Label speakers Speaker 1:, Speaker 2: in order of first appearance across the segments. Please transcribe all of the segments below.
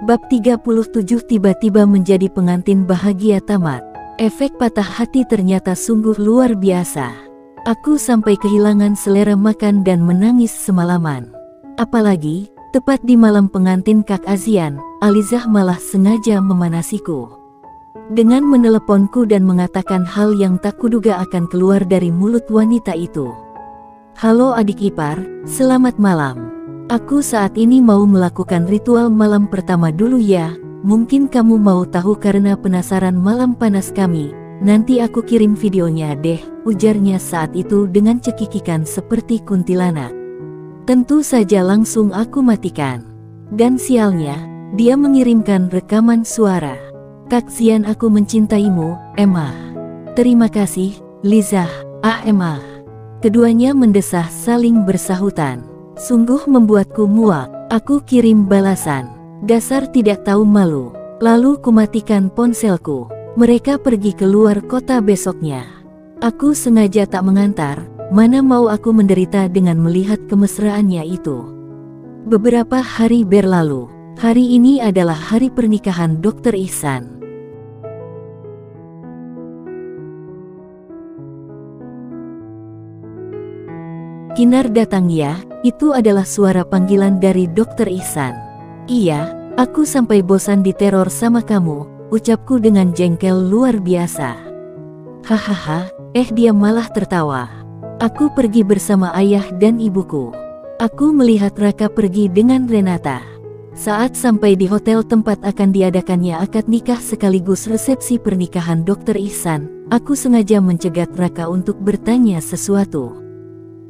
Speaker 1: Bab 37 tiba-tiba menjadi pengantin bahagia tamat. Efek patah hati ternyata sungguh luar biasa. Aku sampai kehilangan selera makan dan menangis semalaman. Apalagi, tepat di malam pengantin Kak Azian, Alizah malah sengaja memanasiku. Dengan meneleponku dan mengatakan hal yang tak kuduga akan keluar dari mulut wanita itu. "Halo adik ipar, selamat malam. Aku saat ini mau melakukan ritual malam pertama dulu ya. Mungkin kamu mau tahu karena penasaran malam panas kami. Nanti aku kirim videonya deh," ujarnya saat itu dengan cekikikan seperti kuntilanak. Tentu saja langsung aku matikan. Dan sialnya, dia mengirimkan rekaman suara. "Kak Zian, aku mencintaimu, Emma." "Terima kasih, Liza, Emma." Keduanya mendesah saling bersahutan. Sungguh membuatku muak. Aku kirim balasan, "Dasar tidak tahu malu." Lalu kumatikan ponselku. Mereka pergi keluar kota besoknya. Aku sengaja tak mengantar, mana mau aku menderita dengan melihat kemesraannya itu. Beberapa hari berlalu. Hari ini adalah hari pernikahan Dr. Ihsan. "Kinar datang ya," itu adalah suara panggilan dari Dr. Ihsan. "Iya, aku sampai bosan diteror sama kamu," ucapku dengan jengkel luar biasa. "Hahaha, dia malah tertawa. Aku pergi bersama ayah dan ibuku. Aku melihat Raka pergi dengan Renata. Saat sampai di hotel tempat akan diadakannya akad nikah sekaligus resepsi pernikahan Dr. Ihsan, aku sengaja mencegat Raka untuk bertanya sesuatu.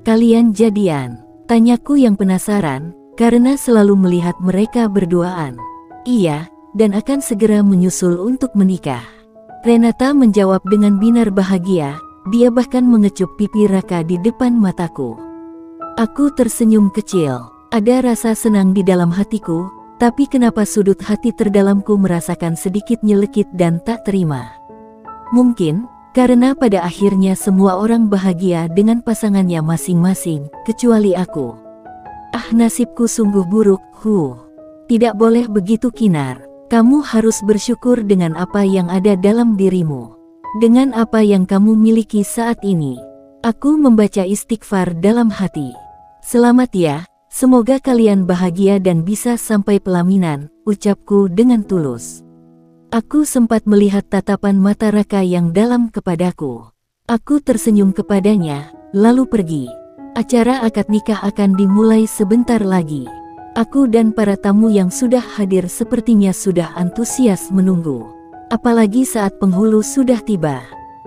Speaker 1: "Kalian jadian?" tanyaku yang penasaran, karena selalu melihat mereka berduaan. "Iya, dan akan segera menyusul untuk menikah." Renata menjawab dengan binar bahagia, dia bahkan mengecup pipi Raka di depan mataku. Aku tersenyum kecil, ada rasa senang di dalam hatiku, tapi kenapa sudut hati terdalamku merasakan sedikit nyelekit dan tak terima. Mungkin karena pada akhirnya semua orang bahagia dengan pasangannya masing-masing, kecuali aku. Nasibku sungguh buruk, Tidak boleh begitu Kinar. Kamu harus bersyukur dengan apa yang ada dalam dirimu. Dengan apa yang kamu miliki saat ini. Aku membaca istighfar dalam hati. "Selamat ya, semoga kalian bahagia dan bisa sampai pelaminan," ucapku dengan tulus. Aku sempat melihat tatapan mata Raka yang dalam kepadaku. Aku tersenyum kepadanya, lalu pergi. Acara akad nikah akan dimulai sebentar lagi. Aku dan para tamu yang sudah hadir sepertinya sudah antusias menunggu. Apalagi saat penghulu sudah tiba.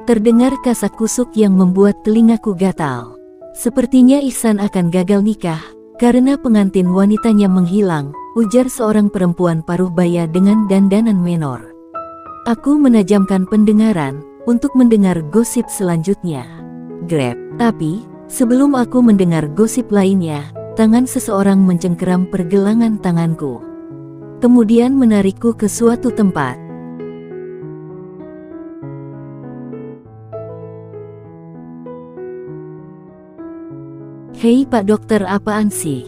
Speaker 1: Terdengar kasak-kusuk yang membuat telingaku gatal. Sepertinya Ihsan akan gagal nikah, karena pengantin wanitanya menghilang, ujar seorang perempuan paruh baya dengan dandanan menor. Aku menajamkan pendengaran untuk mendengar gosip selanjutnya. Grab. Tapi, sebelum aku mendengar gosip lainnya, tangan seseorang mencengkeram pergelangan tanganku. Kemudian menarikku ke suatu tempat. "Hei Pak Dokter, apaan sih?"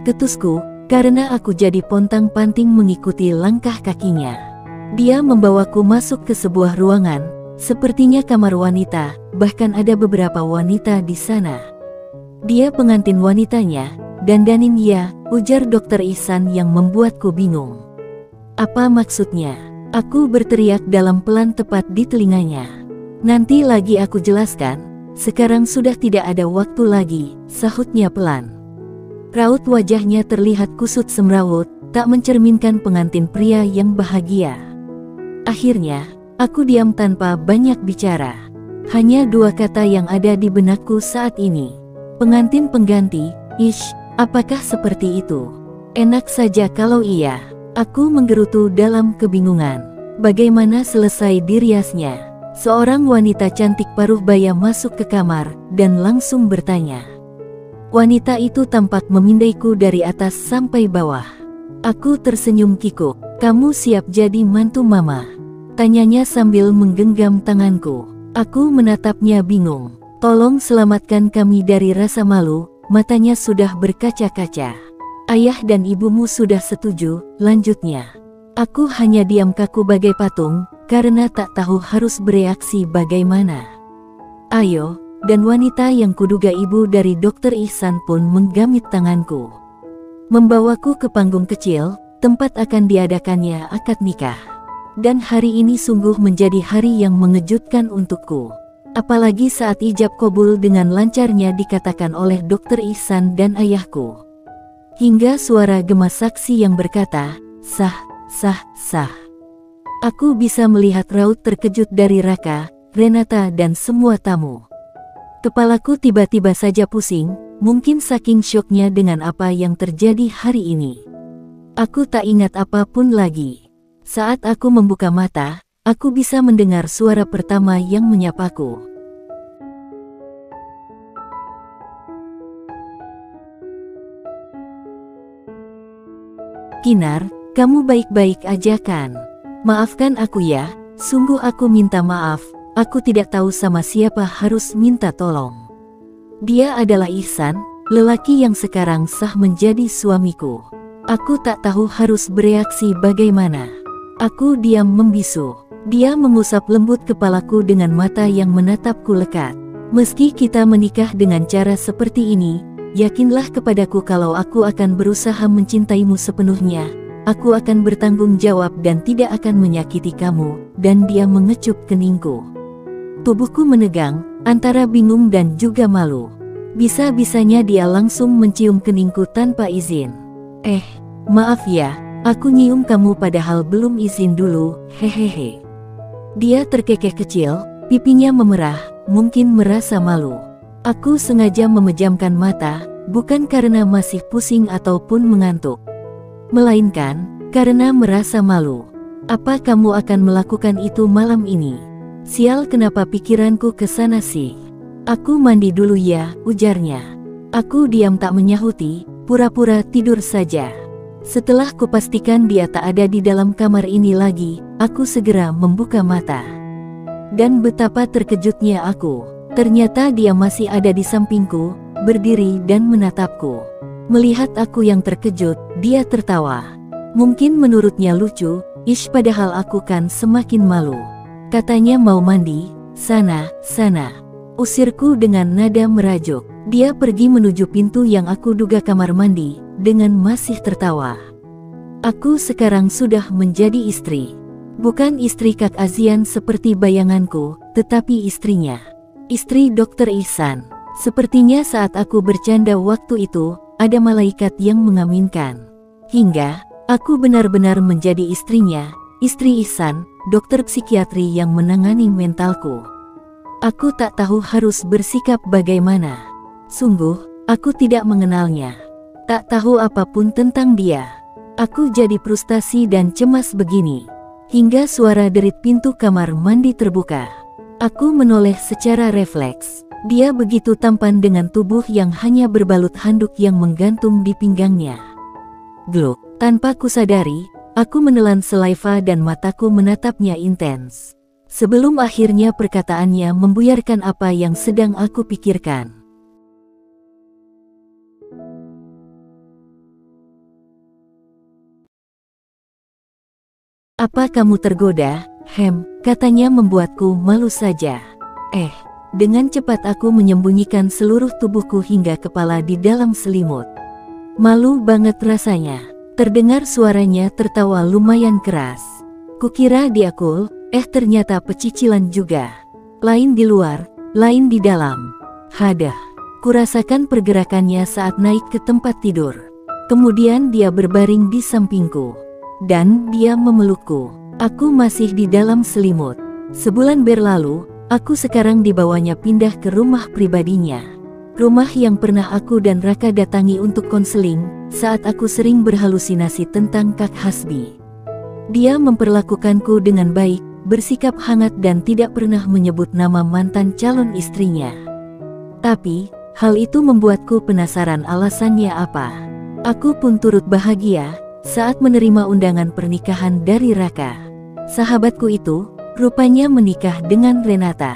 Speaker 1: ketusku, karena aku jadi pontang-panting mengikuti langkah kakinya. Dia membawaku masuk ke sebuah ruangan, sepertinya kamar wanita, bahkan ada beberapa wanita di sana. "Dia pengantin wanitanya, dandanin ya," ujar Dr. Ihsan yang membuatku bingung. "Apa maksudnya?" Aku berteriak dalam pelan tepat di telinganya. "Nanti lagi aku jelaskan, sekarang sudah tidak ada waktu lagi," sahutnya pelan. Raut wajahnya terlihat kusut semrawut, tak mencerminkan pengantin pria yang bahagia. Akhirnya, aku diam tanpa banyak bicara. Hanya dua kata yang ada di benakku saat ini. "Pengantin pengganti, apakah seperti itu?" "Enak saja kalau iya." Aku menggerutu dalam kebingungan. Bagaimana selesai diriasnya? Seorang wanita cantik paruh baya masuk ke kamar, dan langsung bertanya. Wanita itu tampak memindaiku dari atas sampai bawah. Aku tersenyum kikuk. "Kamu siap jadi mantu mama?" tanyanya sambil menggenggam tanganku. Aku menatapnya bingung. "Tolong selamatkan kami dari rasa malu," matanya sudah berkaca-kaca. "Ayah dan ibumu sudah setuju," lanjutnya. Aku hanya diam kaku bagai patung, karena tak tahu harus bereaksi bagaimana. Ayo, dan wanita yang kuduga ibu dari Dr. Ihsan pun menggamit tanganku. Membawaku ke panggung kecil, tempat akan diadakannya akad nikah. Dan hari ini sungguh menjadi hari yang mengejutkan untukku. Apalagi saat ijab kabul dengan lancarnya dikatakan oleh Dr. Ihsan dan ayahku. Hingga suara gema saksi yang berkata, sah, sah, sah. Aku bisa melihat raut terkejut dari Raka, Renata dan semua tamu. Kepalaku tiba-tiba saja pusing, mungkin saking syoknya dengan apa yang terjadi hari ini. Aku tak ingat apapun lagi. Saat aku membuka mata, aku bisa mendengar suara pertama yang menyapaku. Kinar, kamu baik-baik aja kan? Maafkan aku ya, sungguh aku minta maaf, aku tidak tahu sama siapa harus minta tolong. Dia adalah Ihsan, lelaki yang sekarang sah menjadi suamiku. Aku tak tahu harus bereaksi bagaimana. Aku diam membisu. Dia mengusap lembut kepalaku dengan mata yang menatapku lekat. Meski kita menikah dengan cara seperti ini, yakinlah kepadaku kalau aku akan berusaha mencintaimu sepenuhnya. Aku akan bertanggung jawab dan tidak akan menyakiti kamu. Dan dia mengecup keningku. Tubuhku menegang, antara bingung dan juga malu. Bisa-bisanya dia langsung mencium keningku tanpa izin. Maaf ya, aku nyium kamu padahal belum izin dulu, hehehe. Dia terkekeh kecil, pipinya memerah, mungkin merasa malu. Aku sengaja memejamkan mata, bukan karena masih pusing ataupun mengantuk, melainkan karena merasa malu. Apa kamu akan melakukan itu malam ini? Sial, kenapa pikiranku ke sana sih? Aku mandi dulu ya, ujarnya. Aku diam tak menyahuti, pura-pura tidur saja. Setelah kupastikan dia tak ada di dalam kamar ini lagi, aku segera membuka mata. Dan betapa terkejutnya aku. Ternyata dia masih ada di sampingku, berdiri dan menatapku. Melihat aku yang terkejut, dia tertawa. Mungkin menurutnya lucu, padahal aku kan semakin malu. Katanya mau mandi, sana, sana. Usirku dengan nada merajuk. Dia pergi menuju pintu yang aku duga kamar mandi, dengan masih tertawa. Aku sekarang sudah menjadi istri. Bukan istri Kak Azian seperti bayanganku, tetapi istrinya. Istri Dr. Ihsan. Sepertinya saat aku bercanda waktu itu, ada malaikat yang mengaminkan. Hingga, aku benar-benar menjadi istrinya, istri Ihsan, dokter psikiatri yang menangani mentalku. Aku tak tahu harus bersikap bagaimana. Sungguh, aku tidak mengenalnya. Tak tahu apapun tentang dia. Aku jadi frustasi dan cemas begini. Hingga suara derit pintu kamar mandi terbuka. Aku menoleh secara refleks. Dia begitu tampan dengan tubuh yang hanya berbalut handuk yang menggantung di pinggangnya. Gluk, tanpa kusadari, aku menelan selaiva dan mataku menatapnya intens. Sebelum akhirnya perkataannya membuyarkan apa yang sedang aku pikirkan. Apa kamu tergoda? Katanya membuatku malu saja. Dengan cepat aku menyembunyikan seluruh tubuhku hingga kepala di dalam selimut. Malu banget rasanya. Terdengar suaranya tertawa lumayan keras. Kukira dia cool, ternyata pecicilan juga. Lain di luar, lain di dalam. Hadah. Kurasakan pergerakannya saat naik ke tempat tidur. Kemudian dia berbaring di sampingku. Dan dia memelukku. Aku masih di dalam selimut. Sebulan berlalu, aku sekarang dibawanya pindah ke rumah pribadinya. Rumah yang pernah aku dan Raka datangi untuk konseling, saat aku sering berhalusinasi tentang Kak Hasbi. Dia memperlakukanku dengan baik, bersikap hangat dan tidak pernah menyebut nama mantan calon istrinya. Tapi, hal itu membuatku penasaran alasannya apa. Aku pun turut bahagia saat menerima undangan pernikahan dari Raka. Sahabatku itu, rupanya menikah dengan Renata.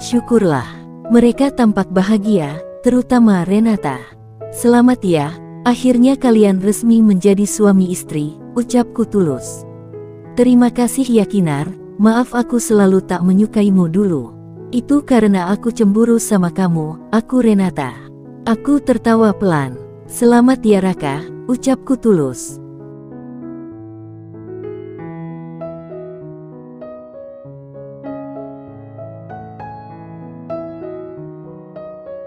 Speaker 1: Syukurlah, mereka tampak bahagia, terutama Renata. Selamat ya, akhirnya kalian resmi menjadi suami istri, ucapku tulus. Terima kasih ya Kinar, maaf aku selalu tak menyukaimu dulu. Itu karena aku cemburu sama kamu, aku Renata. Aku tertawa pelan. Selamat ya Raka, ucapku tulus.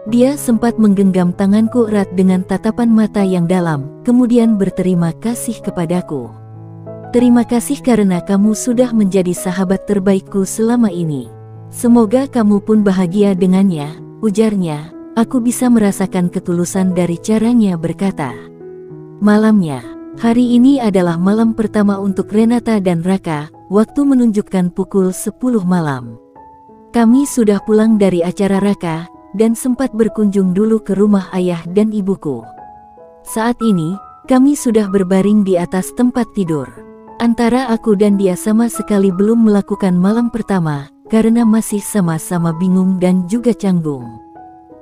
Speaker 1: Dia sempat menggenggam tanganku erat dengan tatapan mata yang dalam, kemudian berterima kasih kepadaku. Terima kasih karena kamu sudah menjadi sahabat terbaikku selama ini. Semoga kamu pun bahagia dengannya, ujarnya. Aku bisa merasakan ketulusan dari caranya berkata. Malamnya, hari ini adalah malam pertama untuk Renata dan Raka, waktu menunjukkan pukul 10 malam. Kami sudah pulang dari acara Raka, dan sempat berkunjung dulu ke rumah ayah dan ibuku. Saat ini, kami sudah berbaring di atas tempat tidur. Antara aku dan dia sama sekali belum melakukan malam pertama, karena masih sama-sama bingung dan juga canggung.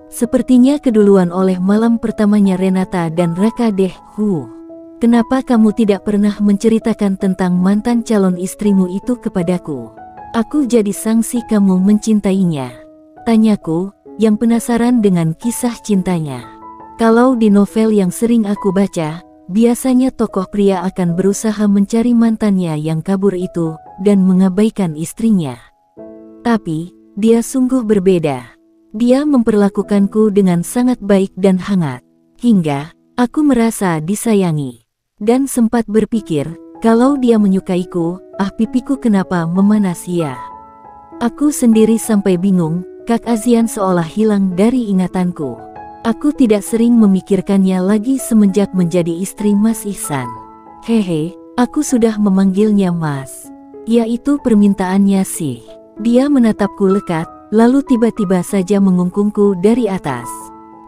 Speaker 1: Sepertinya keduluan oleh malam pertamanya Renata dan Raka deh. Kenapa kamu tidak pernah menceritakan tentang mantan calon istrimu itu kepadaku? Aku jadi sangsi kamu mencintainya. Tanyaku, yang penasaran dengan kisah cintanya. Kalau di novel yang sering aku baca, biasanya tokoh pria akan berusaha mencari mantannya yang kabur itu, dan mengabaikan istrinya. Tapi, dia sungguh berbeda. Dia memperlakukanku dengan sangat baik dan hangat, hingga aku merasa disayangi. Dan sempat berpikir, kalau dia menyukaiku, pipiku kenapa memanas ya? Aku sendiri sampai bingung. Kak Azian seolah hilang dari ingatanku. Aku tidak sering memikirkannya lagi semenjak menjadi istri Mas Ihsan. Hehe, aku sudah memanggilnya Mas. Ya itu permintaannya sih. Dia menatapku lekat, lalu tiba-tiba saja mengungkungku dari atas.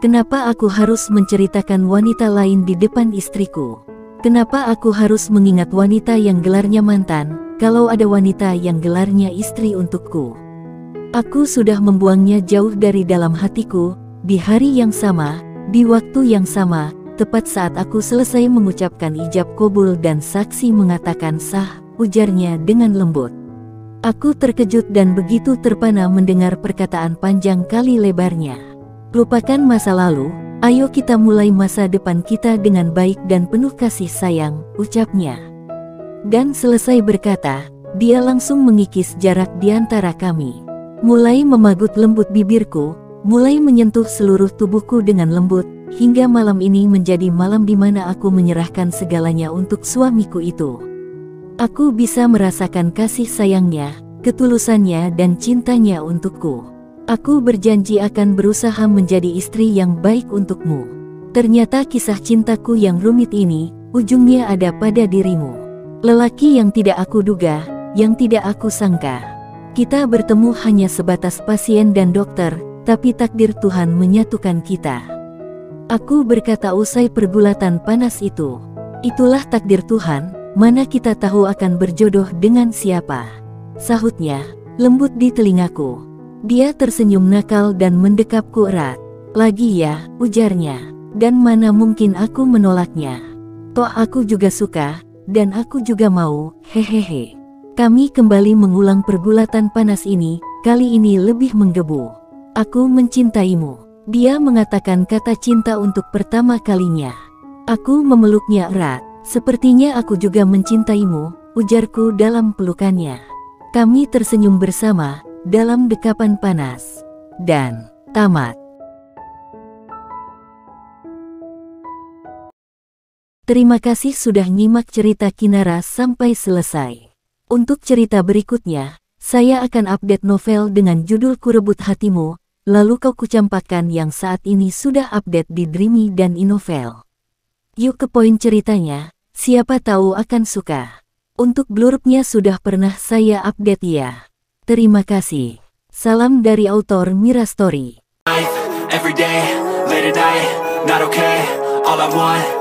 Speaker 1: Kenapa aku harus menceritakan wanita lain di depan istriku? Kenapa aku harus mengingat wanita yang gelarnya mantan, kalau ada wanita yang gelarnya istri untukku? Aku sudah membuangnya jauh dari dalam hatiku, di hari yang sama, di waktu yang sama, tepat saat aku selesai mengucapkan ijab kabul dan saksi mengatakan sah, ujarnya dengan lembut. Aku terkejut dan begitu terpana mendengar perkataan panjang kali lebarnya. Lupakan masa lalu, ayo kita mulai masa depan kita dengan baik dan penuh kasih sayang, ucapnya. Dan selesai berkata, dia langsung mengikis jarak di antara kami. Mulai memagut lembut bibirku, mulai menyentuh seluruh tubuhku dengan lembut, hingga malam ini menjadi malam di mana aku menyerahkan segalanya untuk suamiku itu. Aku bisa merasakan kasih sayangnya, ketulusannya dan cintanya untukku. Aku berjanji akan berusaha menjadi istri yang baik untukmu. Ternyata kisah cintaku yang rumit ini, ujungnya ada pada dirimu. Lelaki yang tidak aku duga, yang tidak aku sangka. Kita bertemu hanya sebatas pasien dan dokter, tapi takdir Tuhan menyatukan kita. Aku berkata usai pergulatan panas itu. Itulah takdir Tuhan, mana kita tahu akan berjodoh dengan siapa. Sahutnya, lembut di telingaku. Dia tersenyum nakal dan mendekapku erat. Lagi ya, ujarnya. Dan mana mungkin aku menolaknya. Toh aku juga suka, dan aku juga mau, hehehe. Kami kembali mengulang pergulatan panas ini, kali ini lebih menggebu. Aku mencintaimu. Dia mengatakan kata cinta untuk pertama kalinya. Aku memeluknya erat. Sepertinya aku juga mencintaimu, ujarku dalam pelukannya. Kami tersenyum bersama, dalam dekapan panas. Dan, tamat. Terima kasih sudah nyimak cerita Kinara sampai selesai. Untuk cerita berikutnya, saya akan update novel dengan judul Kurebut Hatimu, lalu kau kucampakkan yang saat ini sudah update di Dreamy dan Inovel. Yuk ke poin ceritanya, siapa tahu akan suka. Untuk blurbnya sudah pernah saya update ya. Terima kasih. Salam dari autor Mira Story.
Speaker 2: Every day, late at night, not okay. All I want